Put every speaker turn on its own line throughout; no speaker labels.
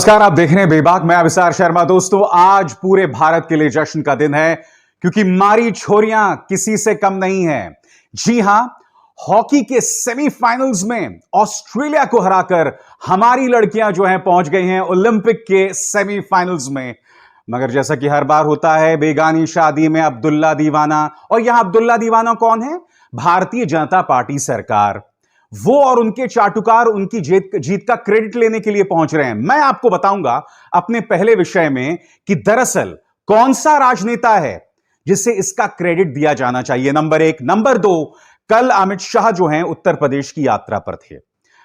नमस्कार, आप देख रहे हैं बेबाक। मैं अविसार शर्मा। दोस्तों, आज पूरे भारत के लिए जश्न का दिन है क्योंकि हमारी छोरियां किसी से कम नहीं हैं। जी हां, हॉकी के सेमीफाइनल्स में ऑस्ट्रेलिया को हराकर हमारी लड़कियां जो हैं पहुंच गई हैं ओलंपिक के सेमीफाइनल्स में। मगर जैसा कि हर बार होता है, बेगानी शादी में अब्दुल्ला दीवाना। और यहां अब्दुल्ला दीवाना कौन है? भारतीय जनता पार्टी सरकार। वो और उनके चाटुकार उनकी जीत का क्रेडिट लेने के लिए पहुंच रहे हैं। मैं आपको बताऊंगा अपने पहले विषय में कि दरअसल कौन सा राजनेता है जिसे इसका क्रेडिट दिया जाना चाहिए। नंबर एक। नंबर दो, कल अमित शाह जो हैं उत्तर प्रदेश की यात्रा पर थे,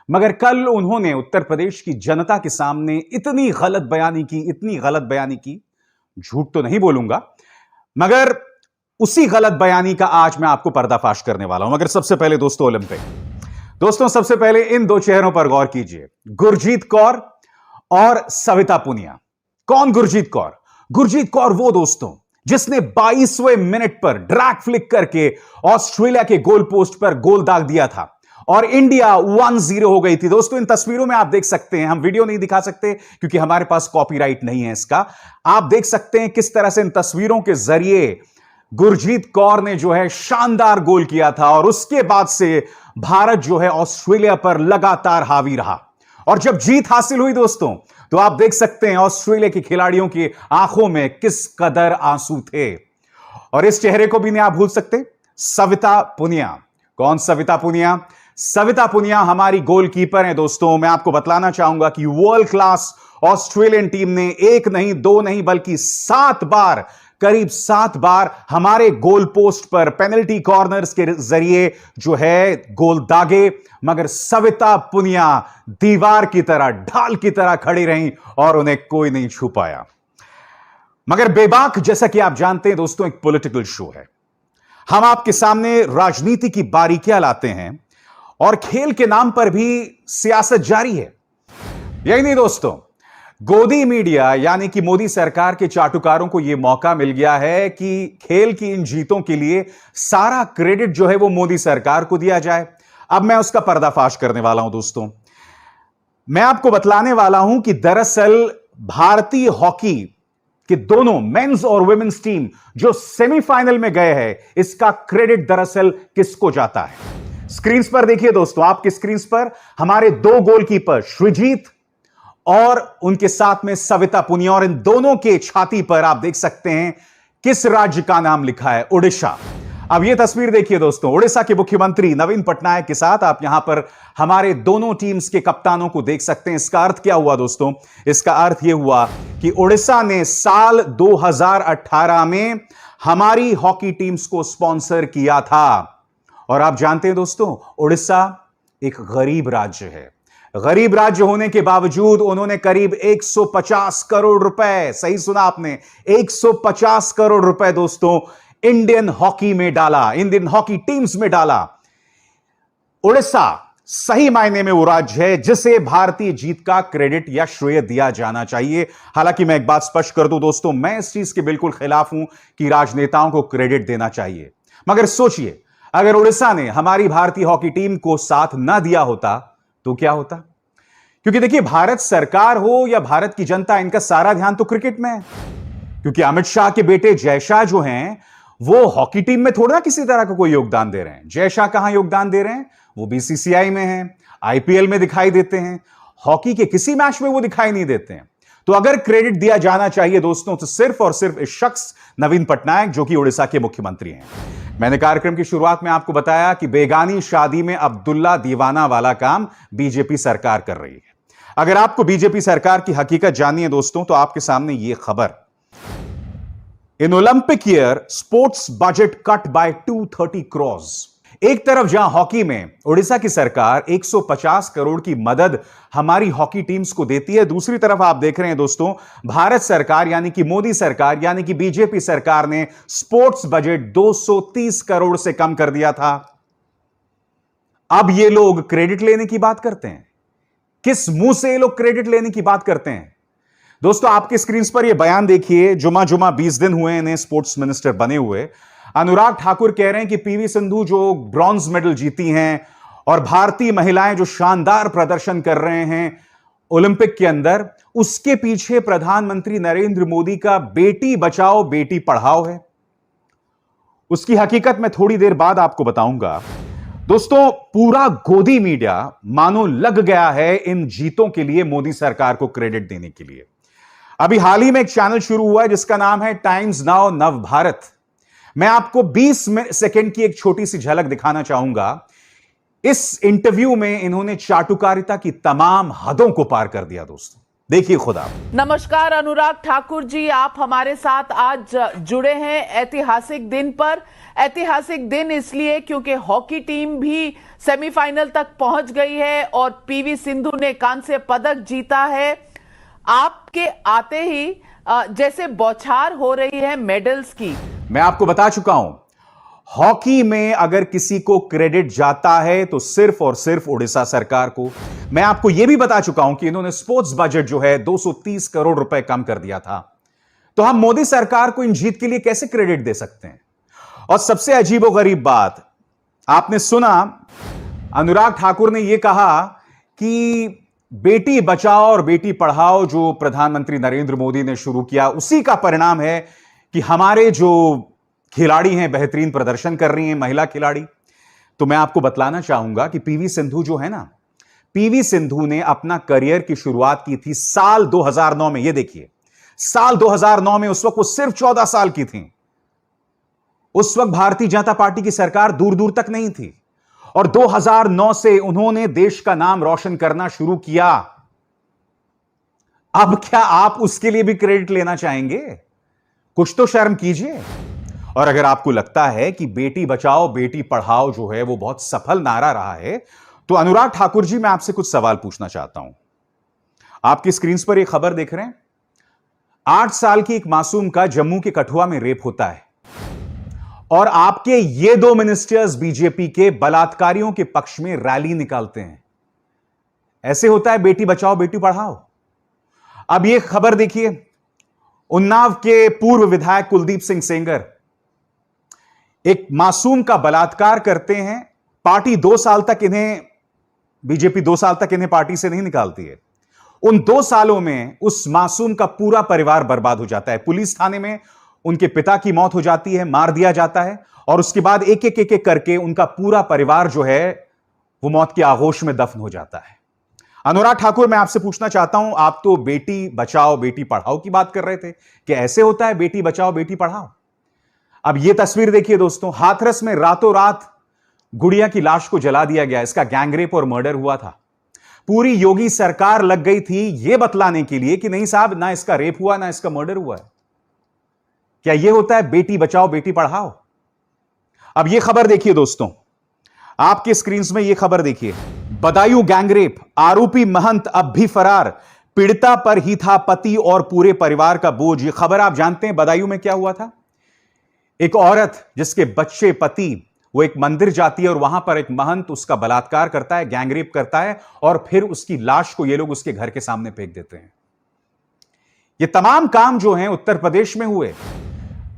मगर कल उन्होंने उत्तर प्रदेश की जनता के सामने इतनी गलत बयानी की, झूठ तो नहीं बोलूंगा, मगर उसी गलत बयानी का आज मैं आपको पर्दाफाश करने वाला हूं। मगर सबसे पहले दोस्तों सबसे पहले इन दो चेहरों पर गौर कीजिए, गुरजीत कौर और सविता पुनिया। कौन गुरजीत कौर? गुरजीत कौर वो दोस्तों जिसने 22वें मिनट पर ड्रैग फ्लिक करके ऑस्ट्रेलिया के गोल पोस्ट पर गोल दाग दिया था और इंडिया 1-0 हो गई थी। दोस्तों, इन तस्वीरों में आप देख सकते हैं, हम वीडियो नहीं दिखा सकते क्योंकि हमारे पास कॉपीराइट नहीं है इसका। आप देख सकते हैं किस तरह से इन तस्वीरों के जरिए गुरजीत कौर ने जो है शानदार गोल किया था और उसके बाद से भारत जो है ऑस्ट्रेलिया पर लगातार हावी रहा। और जब जीत हासिल हुई दोस्तों, तो आप देख सकते हैं ऑस्ट्रेलिया के खिलाड़ियों की आंखों में किस कदर आंसू थे। और इस चेहरे को भी नहीं आप भूल सकते, सविता पुनिया। कौन सविता पुनिया? सविता पुनिया हमारी गोलकीपर हैं दोस्तों। मैं आपको बतलाना चाहूंगा कि वर्ल्ड क्लास ऑस्ट्रेलियन टीम ने एक नहीं, दो नहीं, बल्कि 7 बार, करीब 7 बार हमारे गोल पोस्ट पर पेनल्टी कॉर्नर्स के जरिए जो है गोल दागे, मगर सविता पुनिया दीवार की तरह, ढाल की तरह खड़ी रहीं और उन्हें कोई नहीं छू पाया। मगर बेबाक, जैसा कि आप जानते हैं दोस्तों, एक पॉलिटिकल शो है। हम आपके सामने राजनीति की बारीकियां लाते हैं और खेल के नाम पर भी सियासत जारी है। यही नहीं दोस्तों, गोदी मीडिया यानी कि मोदी सरकार के चाटुकारों को यह मौका मिल गया है कि खेल की इन जीतों के लिए सारा क्रेडिट जो है वो मोदी सरकार को दिया जाए। अब मैं उसका पर्दाफाश करने वाला हूं दोस्तों। मैं आपको बतलाने वाला हूं कि दरअसल भारतीय हॉकी कि दोनों मेंस और वुमेन्स टीम जो सेमीफाइनल में गए हैं, इसका क्रेडिट दरअसल किसको जाता है। स्क्रीन पर देखिए दोस्तों, आपके स्क्रीन पर हमारे 2 गोलकीपर श्रीजीत और उनके साथ में सविता पुनिया, और इन दोनों के छाती पर आप देख सकते हैं किस राज्य का नाम लिखा है, उड़ीसा। अब यह तस्वीर देखिए दोस्तों, उड़ीसा के मुख्यमंत्री नवीन पटनायक के साथ आप यहां पर हमारे दोनों टीम्स के कप्तानों को देख सकते हैं। इसका अर्थ क्या हुआ दोस्तों? इसका अर्थ यह हुआ कि उड़ीसा ने साल 2018 में हमारी हॉकी टीम्स को स्पॉन्सर किया था। और आप जानते हैं दोस्तों, उड़ीसा एक गरीब राज्य है। गरीब राज्य होने के बावजूद उन्होंने करीब 150 करोड़ रुपए, सही सुना आपने, 150 करोड़ रुपए दोस्तों इंडियन हॉकी में डाला, इंडियन हॉकी टीम्स में डाला। उड़ीसा सही मायने में वो राज्य है जिसे भारतीय जीत का क्रेडिट या श्रेय दिया जाना चाहिए। हालांकि मैं एक बात स्पष्ट कर दूं दोस्तों, मैं इस चीज के बिल्कुल खिलाफ हूं कि राजनेताओं को क्रेडिट देना चाहिए। मगर सोचिए, अगर उड़ीसा ने हमारी भारतीय हॉकी टीम को साथ ना दिया होता तो क्या होता? क्योंकि देखिए, भारत सरकार हो या भारत की जनता, इनका सारा ध्यान तो क्रिकेट में है। क्योंकि अमित शाह के बेटे जय शाह जो हैं, वो हॉकी टीम में थोड़ा किसी तरह का कोई योगदान दे रहे हैं। जय शाह कहां योगदान दे रहे हैं? वो बीसीसीआई में हैं, आईपीएल में दिखाई देते हैं, हॉकी के किसी मैच में वो दिखाई नहीं देते हैं। तो अगर क्रेडिट दिया जाना चाहिए दोस्तों, तो सिर्फ और सिर्फ इस शख्स नवीन पटनायक, जो कि उड़ीसा के मुख्यमंत्री हैं। मैंने कार्यक्रम की शुरुआत में आपको बताया कि बेगानी शादी में अब्दुल्ला दीवाना वाला काम बीजेपी सरकार कर रही है। अगर आपको बीजेपी सरकार की हकीकत जाननी है दोस्तों, तो आपके सामने यह खबर, इन Olympic year sports budget cut by 230 crore. एक तरफ जहां हॉकी में उड़ीसा की सरकार 150 करोड़ की मदद हमारी हॉकी टीम्स को देती है, दूसरी तरफ आप देख रहे हैं दोस्तों, भारत सरकार यानी कि मोदी सरकार यानी कि बीजेपी सरकार ने स्पोर्ट्स बजट 230 करोड़ से कम कर दिया था। अब ये लोग क्रेडिट लेने की बात करते हैं। किस मुंह से ये लोग क्रेडिट लेने की बात करते हैं? दोस्तों, आपके स्क्रीन पर यह बयान देखिए। जुमा 20 दिन हुए इन्हें स्पोर्ट्स मिनिस्टर बने हुए। अनुराग ठाकुर कह रहे हैं कि पीवी सिंधु जो ब्रॉन्ज मेडल जीती हैं और भारतीय महिलाएं जो शानदार प्रदर्शन कर रहे हैं, ओलंपिक के अंदर, उसके पीछे प्रधानमंत्री नरेंद्र मोदी का बेटी बचाओ बेटी पढ़ाओ है। उसकी हकीकत मैं थोड़ी देर बाद आपको बताऊंगा। दोस्तों, पूरा गोदी मीडिया मानो लग गया है इन जीतों के लिए मोदी सरकार को क्रेडिट देने के लिए। अभी हाल ही में एक चैनल शुरू हुआ है जिसका नाम है टाइम्स नाउ नव भारत। मैं आपको 20 सेकंड की एक छोटी सी झलक दिखाना चाहूंगा। इस इंटरव्यू में इन्होंने चाटुकारिता की तमाम हदों को पार कर दिया। दोस्तों देखिए खुदा।
नमस्कार अनुराग ठाकुर जी, आप हमारे साथ आज जुड़े हैं ऐतिहासिक दिन पर। ऐतिहासिक दिन इसलिए क्योंकि हॉकी टीम भी सेमीफाइनल तक पहुंच गई है और पीवी सिंधु ने कांस्य पदक जीता है। आपके आते ही जैसे बौछार हो रही है मेडल्स की।
मैं आपको बता चुका हूं, हॉकी में अगर किसी को क्रेडिट जाता है तो सिर्फ और सिर्फ उड़ीसा सरकार को। मैं आपको यह भी बता चुका हूं कि इन्होंने स्पोर्ट्स बजट जो है 230 करोड़ रुपए कम कर दिया था। तो हम मोदी सरकार को इन जीत के लिए कैसे क्रेडिट दे सकते हैं? और सबसे अजीबोगरीब बात आपने सुना, अनुराग ठाकुर ने यह कहा कि बेटी बचाओ और बेटी पढ़ाओ जो प्रधानमंत्री नरेंद्र मोदी ने शुरू किया, उसी का परिणाम है कि हमारे जो खिलाड़ी हैं बेहतरीन प्रदर्शन कर रही हैं, महिला खिलाड़ी। तो मैं आपको बतलाना चाहूंगा कि पीवी सिंधु जो है ना, पीवी सिंधु ने अपना करियर की शुरुआत की थी साल 2009 में। ये देखिए, साल 2009 में, उस वक्त वो सिर्फ 14 साल की थी। उस वक्त भारतीय जनता पार्टी की सरकार दूर दूर तक नहीं थी और 2009 से उन्होंने देश का नाम रोशन करना शुरू किया। अब क्या आप उसके लिए भी क्रेडिट लेना चाहेंगे? कुछ तो शर्म कीजिए। और अगर आपको लगता है कि बेटी बचाओ बेटी पढ़ाओ जो है वो बहुत सफल नारा रहा है, तो अनुराग ठाकुर जी, मैं आपसे कुछ सवाल पूछना चाहता हूं। आपकी स्क्रीन पर एक खबर देख रहे हैं। 8 साल की एक मासूम का जम्मू के कठुआ में रेप होता है और आपके ये 2 मिनिस्टर्स बीजेपी के बलात्कारियों के पक्ष में रैली निकालते हैं। ऐसे होता है बेटी बचाओ बेटी पढ़ाओ। अब ये खबर देखिए, उन्नाव के पूर्व विधायक कुलदीप सिंह सेंगर एक मासूम का बलात्कार करते हैं। पार्टी 2 साल तक इन्हें, बीजेपी 2 साल तक इन्हें पार्टी से नहीं निकालती है। उन 2 सालों में उस मासूम का पूरा परिवार बर्बाद हो जाता है। पुलिस थाने में उनके पिता की मौत हो जाती है, मार दिया जाता है और उसके बाद एक एक करके उनका पूरा परिवार जो है वो मौत के आगोश में दफन हो जाता है। अनुराग ठाकुर, मैं आपसे पूछना चाहता हूं, आप तो बेटी बचाओ बेटी पढ़ाओ की बात कर रहे थे कि ऐसे होता है बेटी बचाओ बेटी पढ़ाओ। अब यह तस्वीर देखिए दोस्तों, हाथरस में रातों रात गुड़िया की लाश को जला दिया गया। इसका गैंगरेप और मर्डर हुआ था। पूरी योगी सरकार लग गई थी यह बतलाने के लिए कि नहीं साहब, ना इसका रेप हुआ ना इसका मर्डर हुआ है। क्या यह होता है बेटी बचाओ बेटी पढ़ाओ? अब यह खबर देखिए दोस्तों, आपके स्क्रीन में यह खबर देखिए। बदायूं गैंगरेप, आरोपी महंत अब भी फरार, पीड़िता पर ही था पति और पूरे परिवार का बोझ। यह खबर आप जानते हैं बदायूं में क्या हुआ था? एक औरत जिसके बच्चे, पति, वो एक मंदिर जाती है और वहां पर एक महंत उसका बलात्कार करता है, गैंगरेप करता है और फिर उसकी लाश को ये लोग उसके घर के सामने फेंक देते हैं। ये तमाम काम जो हैं उत्तर प्रदेश में हुए।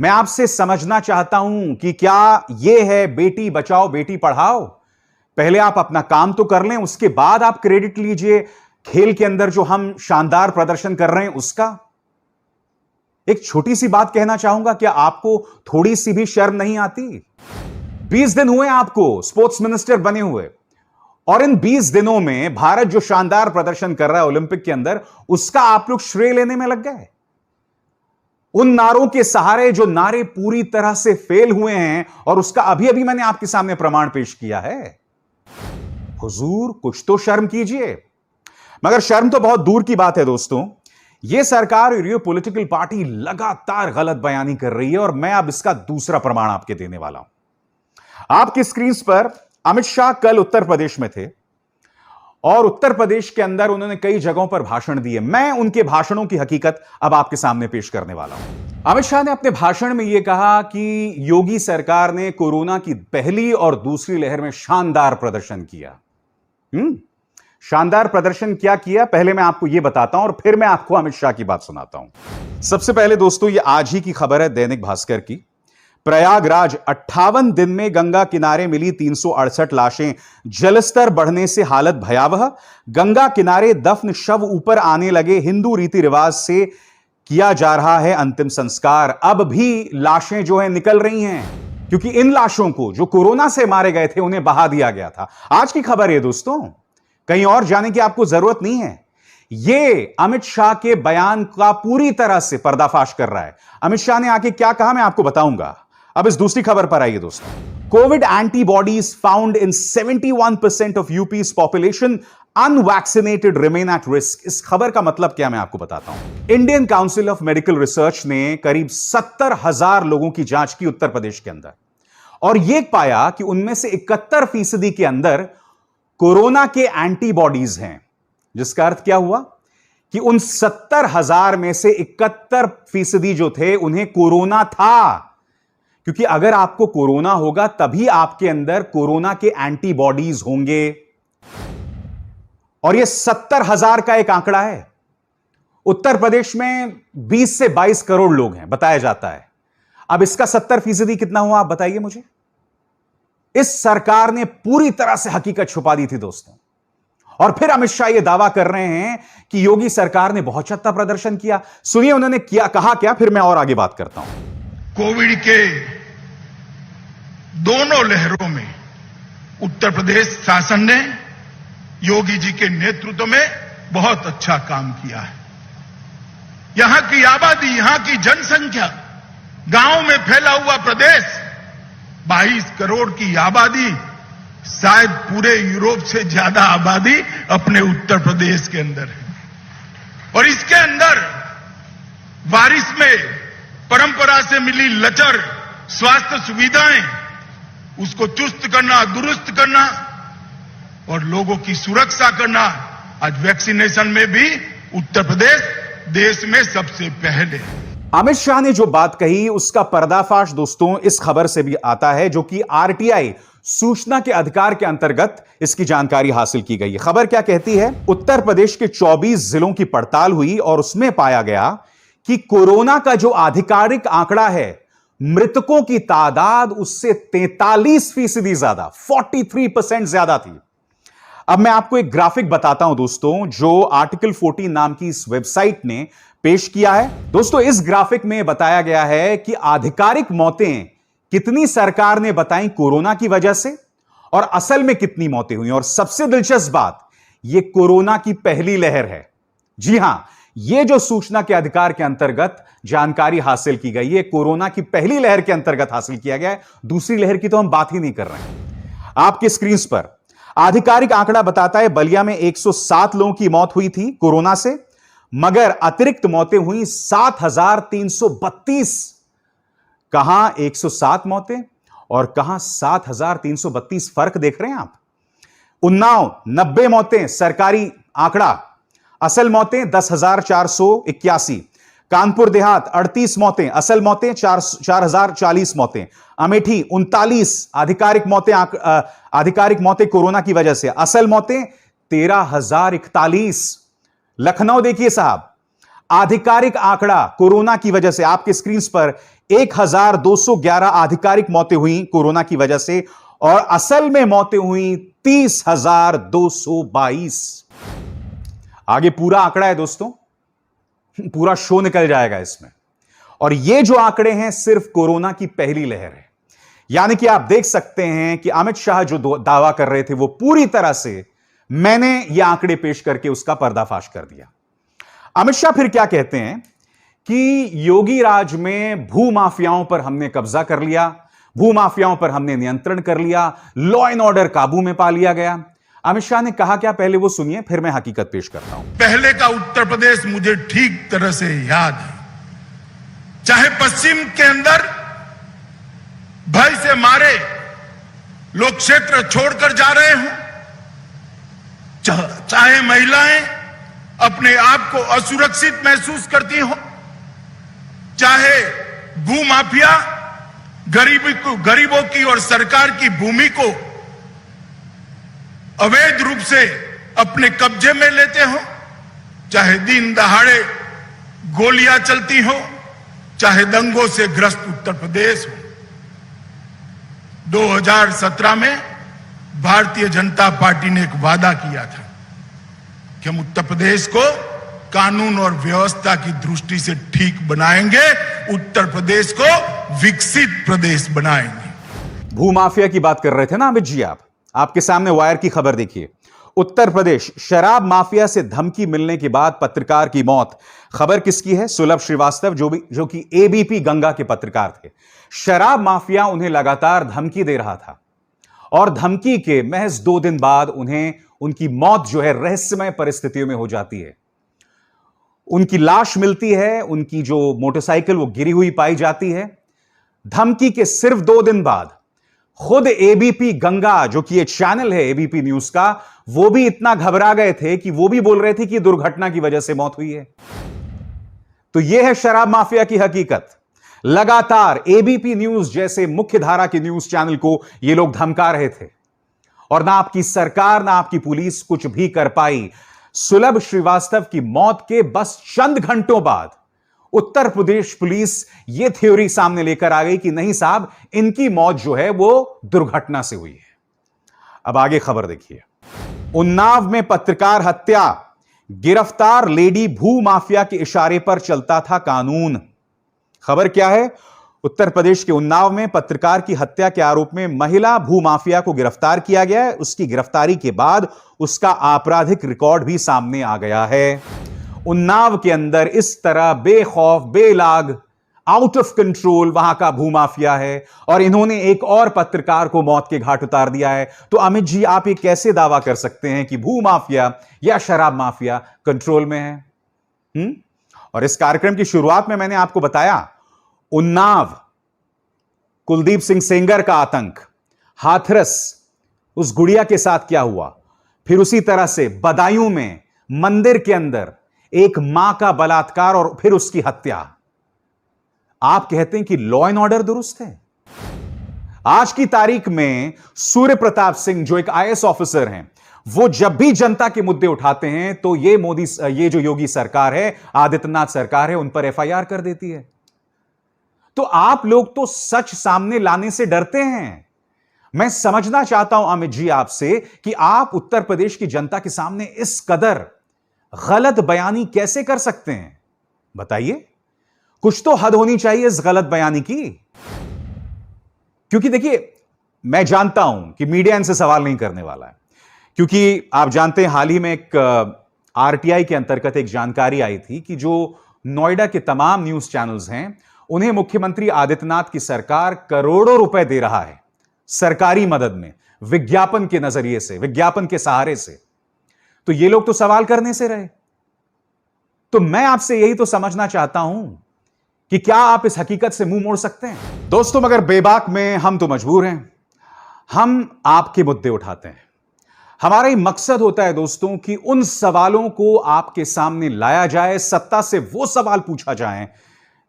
मैं आपसे समझना चाहता हूं कि क्या यह है बेटी बचाओ बेटी पढ़ाओ? पहले आप अपना काम तो कर लें, उसके बाद आप क्रेडिट लीजिए खेल के अंदर जो हम शानदार प्रदर्शन कर रहे हैं उसका। एक छोटी सी बात कहना चाहूंगा, क्या आपको थोड़ी सी भी शर्म नहीं आती? 20 दिन हुए आपको स्पोर्ट्स मिनिस्टर बने हुए और इन 20 दिनों में भारत जो शानदार प्रदर्शन कर रहा है ओलंपिक के अंदर, उसका आप लोग श्रेय लेने में लग गए। उन नारों के सहारे जो नारे पूरी तरह से फेल हुए हैं और उसका अभी अभी मैंने आपके सामने प्रमाण पेश किया है। हुजूर, कुछ तो शर्म कीजिए। मगर शर्म तो बहुत दूर की बात है दोस्तों। यह सरकार और ये पॉलिटिकल पार्टी लगातार गलत बयानी कर रही है और मैं अब इसका दूसरा प्रमाण आपके देने वाला हूं। आपकी स्क्रीन पर अमित शाह कल उत्तर प्रदेश में थे और उत्तर प्रदेश के अंदर उन्होंने कई जगहों पर भाषण दिए। मैं उनके भाषणों की हकीकत अब आपके सामने पेश करने वाला हूं। अमित शाह ने अपने भाषण में यह कहा कि योगी सरकार ने कोरोना की पहली और दूसरी लहर में शानदार प्रदर्शन किया। शानदार प्रदर्शन क्या किया, पहले मैं आपको यह बताता हूं और फिर मैं आपको अमित शाह की बात सुनाता हूं। सबसे पहले दोस्तों, यह आज ही की खबर है दैनिक भास्कर की। प्रयागराज 58 दिन में गंगा किनारे मिली 368 लाशें, जलस्तर बढ़ने से हालत भयावह। गंगा किनारे दफन शव ऊपर आने लगे, हिंदू रीति रिवाज से किया जा रहा है अंतिम संस्कार। अब भी लाशें जो है निकल रही हैं, क्योंकि इन लाशों को जो कोरोना से मारे गए थे उन्हें बहा दिया गया था। आज की खबर है दोस्तों, कहीं और जाने की आपको जरूरत नहीं है। यह अमित शाह के बयान का पूरी तरह से पर्दाफाश कर रहा है। अमित शाह ने आके क्या कहा मैं आपको बताऊंगा। अब इस दूसरी खबर पर आइए दोस्तों। Covid antibodies found in 71% of UP's population unvaccinated remain at risk. इस खबर का मतलब क्या मैं आपको बताता हूं। Indian Council of Medical Research ने करीब 70,000 लोगों की जांच की उत्तर प्रदेश के अंदर, और यह पाया कि उनमें से 71% के अंदर कोरोना के एंटीबॉडीज हैं। जिसका अर्थ क्या हुआ कि उन 70,000 में से 71% जो थे उन्हें कोरोना था, क्योंकि अगर आपको कोरोना होगा तभी आपके अंदर कोरोना के एंटीबॉडीज होंगे। और यह 70,000 का एक आंकड़ा है। उत्तर प्रदेश में 20 से 22 करोड़ लोग हैं बताया जाता है। अब इसका 70% कितना हुआ आप बताइए मुझे। इस सरकार ने पूरी तरह से हकीकत छुपा दी थी दोस्तों। और फिर अमित शाह यह दावा कर रहे हैं कि योगी सरकार ने बहुत अच्छा प्रदर्शन किया। सुनिए उन्होंने कहा क्या, फिर मैं और आगे बात करता हूं।
कोविड के दोनों लहरों में उत्तर प्रदेश शासन ने योगी जी के नेतृत्व में बहुत अच्छा काम किया है। यहां की आबादी, यहां की जनसंख्या, गांव में फैला हुआ प्रदेश, 22 करोड़ की आबादी, शायद पूरे यूरोप से ज्यादा आबादी अपने उत्तर प्रदेश के अंदर है। और इसके अंदर बारिश में परंपरा से मिली लचर स्वास्थ्य सुविधाएं, उसको चुस्त करना, दुरुस्त करना और लोगों की सुरक्षा करना, आज वैक्सीनेशन में भी उत्तर प्रदेश देश में सबसे पहले।
अमित शाह ने जो बात कही उसका पर्दाफाश दोस्तों इस खबर से भी आता है, जो कि आरटीआई सूचना के अधिकार के अंतर्गत इसकी जानकारी हासिल की गई है। खबर क्या कहती है, उत्तर प्रदेश के 24 जिलों की पड़ताल हुई और उसमें पाया गया कि कोरोना का जो आधिकारिक आंकड़ा है, मृतकों की तादाद उससे 43% ज्यादा, 43% ज्यादा थी। अब मैं आपको एक ग्राफिक बताता हूं दोस्तों, जो आर्टिकल 14 नाम की इस वेबसाइट ने पेश किया है। दोस्तों इस ग्राफिक में बताया गया है कि आधिकारिक मौतें कितनी सरकार ने बताई कोरोना की वजह से और असल में कितनी मौतें हुई। और सबसे दिलचस्प बात, यह कोरोना की पहली लहर है। जी हां, यह जो सूचना के अधिकार के अंतर्गत जानकारी हासिल की गई है, कोरोना की पहली लहर के अंतर्गत हासिल किया गया है। दूसरी लहर की तो हम बात ही नहीं कर रहे हैं। आपके स्क्रीन पर आधिकारिक आंकड़ा बताता है बलिया में 107 लोगों की मौत हुई थी कोरोना से, मगर अतिरिक्त मौतें हुई 7,332। कहां 107 मौतें और कहां 7,332, फर्क देख रहे हैं आप। उन्नाव 90 मौतें सरकारी आंकड़ा, असल मौतें 10,481। कानपुर देहात 38 मौतें, असल मौतें 4,040 मौतें। अमेठी 39 आधिकारिक मौतें कोरोना की वजह से, असल मौतें 13,041। लखनऊ देखिए साहब, आधिकारिक आंकड़ा कोरोना की वजह से आपके स्क्रीन पर 1,211 आधिकारिक मौतें हुई कोरोना की वजह से और असल में मौतें हुई 30,222। आगे पूरा आंकड़ा है दोस्तों, पूरा शो निकल जाएगा इसमें। और ये जो आंकड़े हैं सिर्फ कोरोना की पहली लहर है। यानी कि आप देख सकते हैं कि अमित शाह जो दावा कर रहे थे वो पूरी तरह से मैंने ये आंकड़े पेश करके उसका पर्दाफाश कर दिया। अमित शाह फिर क्या कहते हैं कि योगी राज में भूमाफियाओं पर हमने कब्जा कर लिया, भूमाफियाओं पर हमने नियंत्रण कर लिया, लॉ एंड ऑर्डर काबू में पा लिया गया। अमित शाह ने कहा क्या, पहले वो सुनिए फिर मैं हकीकत पेश करता हूं।
पहले का उत्तर प्रदेश मुझे ठीक तरह से याद है। चाहे पश्चिम के अंदर भय से मारे लोग क्षेत्र छोड़कर जा रहे हों, चाहे महिलाएं अपने आप को असुरक्षित महसूस करती हो, चाहे भूमाफिया गरीबों की और सरकार की भूमि को अवैध रूप से अपने कब्जे में लेते हो, चाहे दिन दहाड़े गोलियां चलती हो, चाहे दंगों से ग्रस्त उत्तर प्रदेश हो, 2017 में भारतीय जनता पार्टी ने एक वादा किया था कि हम उत्तर प्रदेश को कानून और व्यवस्था की दृष्टि से ठीक बनाएंगे, उत्तर प्रदेश को विकसित प्रदेश बनाएंगे।
भूमाफिया की बात कर रहे थे ना अमित जी, आपके सामने वायर की खबर देखिए। उत्तर प्रदेश शराब माफिया से धमकी मिलने के बाद पत्रकार की मौत। खबर किसकी है? सुलभ श्रीवास्तव, जो कि एबीपी गंगा के पत्रकार थे। शराब माफिया उन्हें लगातार धमकी दे रहा था और धमकी के महज 2 दिन बाद उनकी मौत जो है रहस्यमय परिस्थितियों में हो जाती है। उनकी लाश मिलती है, उनकी जो मोटरसाइकिल वो गिरी हुई पाई जाती है। धमकी के सिर्फ 2 दिन बाद खुद एबीपी गंगा, जो कि ये चैनल है एबीपी न्यूज का, वो भी इतना घबरा गए थे कि वो भी बोल रहे थे कि दुर्घटना की वजह से मौत हुई है। तो यह है शराब माफिया की हकीकत। लगातार एबीपी न्यूज जैसे मुख्य धारा के न्यूज चैनल को ये लोग धमका रहे थे और ना आपकी सरकार ना आपकी पुलिस कुछ भी कर पाई। सुलभ श्रीवास्तव की मौत के बस चंद घंटों बाद उत्तर प्रदेश पुलिस यह थ्योरी सामने लेकर आ गई कि नहीं साहब, इनकी मौत जो है वो दुर्घटना से हुई है। अब आगे खबर देखिए। उन्नाव में पत्रकार हत्या, गिरफ्तार लेडी भू माफिया के इशारे पर चलता था कानून। खबर क्या है? उत्तर प्रदेश के उन्नाव में पत्रकार की हत्या के आरोप में महिला भू माफिया को गिरफ्तार किया गया है। उसकी गिरफ्तारी के बाद उसका आपराधिक रिकॉर्ड भी सामने आ गया है। उन्नाव के अंदर इस तरह बेखौफ बेलाग आउट ऑफ कंट्रोल वहां का भू माफिया है और इन्होंने एक और पत्रकार को मौत के घाट उतार दिया है। तो अमित जी, आप ये कैसे दावा कर सकते हैं कि भू माफिया या शराब माफिया कंट्रोल में है? और इस कार्यक्रम की शुरुआत में मैंने आपको बताया, उन्नाव, कुलदीप सिंह सेंगर का आतंक, हाथरस, उस गुड़िया के साथ क्या हुआ, फिर उसी तरह से बदायूं में मंदिर के अंदर एक मां का बलात्कार और फिर उसकी हत्या। आप कहते हैं कि लॉ एंड ऑर्डर दुरुस्त है? आज की तारीख में सूर्य प्रताप सिंह जो एक आईएएस ऑफिसर हैं, वो जब भी जनता के मुद्दे उठाते हैं तो ये जो योगी सरकार है, आदित्यनाथ सरकार है, उन पर एफआईआर कर देती है। तो आप लोग तो सच सामने लाने से डरते हैं। मैं समझना चाहता हूं अमित जी आपसे कि आप उत्तर प्रदेश की जनता के सामने इस कदर गलत बयानी कैसे कर सकते हैं? बताइए, कुछ तो हद होनी चाहिए इस गलत बयानी की। क्योंकि देखिए, मैं जानता हूं कि मीडिया इनसे सवाल नहीं करने वाला है, क्योंकि आप जानते हैं हाल ही में एक आरटीआई के अंतर्गत एक जानकारी आई थी कि जो नोएडा के तमाम न्यूज चैनल्स हैं, उन्हें मुख्यमंत्री आदित्यनाथ की सरकार करोड़ों रुपए दे रहा है सरकारी मदद में, विज्ञापन के नजरिए से, विज्ञापन के सहारे से। तो ये लोग तो सवाल करने से रहे। तो मैं आपसे यही तो समझना चाहता हूं कि क्या आप इस हकीकत से मुंह मोड़ सकते हैं? दोस्तों, मगर बेबाक में हम तो मजबूर हैं। हम आपके मुद्दे उठाते हैं। हमारा ही मकसद होता है दोस्तों कि उन सवालों को आपके सामने लाया जाए, सत्ता से वो सवाल पूछा जाए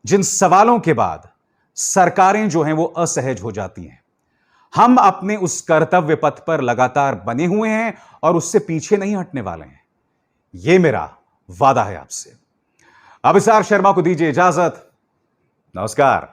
जिन सवालों के बाद सरकारें जो हैं वो असहज हो जाती हैं। हम अपने उस कर्तव्य पथ पर लगातार बने हुए हैं और उससे पीछे नहीं हटने वाले हैं। यह मेरा वादा है आपसे। अभिसार शर्मा को दीजिए इजाजत। नमस्कार।